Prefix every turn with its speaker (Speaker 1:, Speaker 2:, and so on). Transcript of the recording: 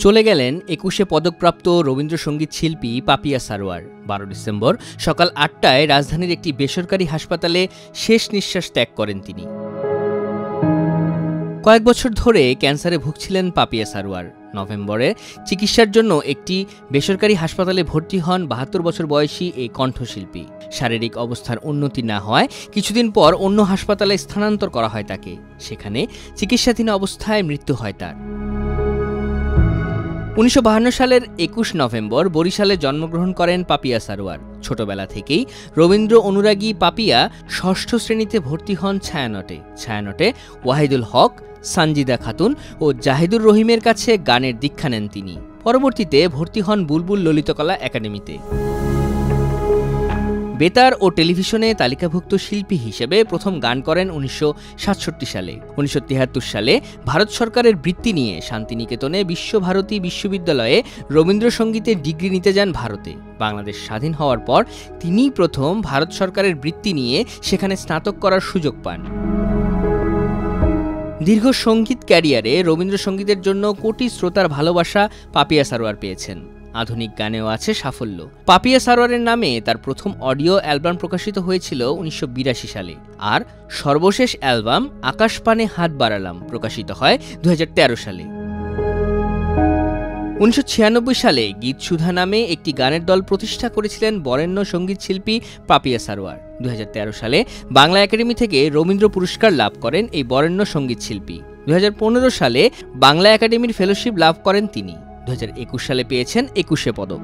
Speaker 1: চলে গেলেন ২১শে পদকপ্রাপ্ত রবীন্দ্রসঙ্গীত শিল্পী পাপিয়া সারোয়ার। ১২ ডিসেম্বর সকাল ৮টায় রাজধানীর একটি বেসরকারি হাসপাতালে শেষ নিঃশ্বাস ত্যাগ করেন তিনি। কয়েক বছর ধরে ক্যান্সারে ভুগছিলেন পাপিয়া সারোয়ার। নভেম্বরে চিকিৎসার জন্য একটি বেসরকারি হাসপাতালে ভর্তি হন ৭২ বছর বয়সী এই কণ্ঠশিল্পী। শারীরিক অবস্থার উন্নতি না হওয়ায় কিছুদিন পর অন্য হাসপাতালে স্থানান্তর করা হয় তাকে। সেখানে চিকিৎসাধীন অবস্থায় মৃত্যু হয় তার। ১৯৫২ সালের ২১ নভেম্বর বরিশালে জন্মগ্রহণ করেন পাপিয়া সারোয়ার। ছোটবেলা থেকেই রবীন্দ্র অনুরাগী পাপিয়া ষষ্ঠ শ্রেণীতে ভর্তি হন ছায়ানটে ওয়াহিদুল হক, সানজিদা খাতুন ও জাহিদুর রহিমের কাছে গানের দীক্ষা নেন তিনি। পরবর্তীতে ভর্তি হন বুলবুল ললিতকলা একাডেমিতে। বেতার ও টেলিভিশনে তালিকাভুক্ত শিল্পী হিসেবে প্রথম গান করেন ১৯৬৭ সালে। ১৯৭৩ সালে ভারত সরকারের বৃত্তি নিয়ে শান্তিনিকেতনে বিশ্বভারতী বিশ্ববিদ্যালয়ে রবীন্দ্রসঙ্গীতের ডিগ্রি নিতে যান ভারতে। বাংলাদেশ স্বাধীন হওয়ার পর তিনিই প্রথম ভারত সরকারের বৃত্তি নিয়ে সেখানে স্নাতক করার সুযোগ পান। দীর্ঘ সঙ্গীত ক্যারিয়ারে রবীন্দ্রসঙ্গীতের জন্য কোটি শ্রোতার ভালোবাসা পাপিয়া সারোয়ার পেয়েছেন। আধুনিক গানেও আছে সাফল্য। পাপিয়া সারোয়ারের নামে তার প্রথম অডিও অ্যালবাম প্রকাশিত হয়েছিল ১৯৮২ সালে, আর সর্বশেষ অ্যালবাম আকাশপানে হাত বাড়ালাম প্রকাশিত হয় ২০১৩ সালে। ১৯৯৬ সালে গীতসুধা নামে একটি গানের দল প্রতিষ্ঠা করেছিলেন বরেণ্য সঙ্গীত শিল্পী পাপিয়া সারোয়ার। ২০১৩ সালে বাংলা একাডেমি থেকে রবীন্দ্র পুরস্কার লাভ করেন এই বরেণ্য সঙ্গীত শিল্পী। ২০১৫ সালে বাংলা একাডেমির ফেলোশিপ লাভ করেন তিনি। ২০২১ সালে পেয়েছেন ২১শে পদক।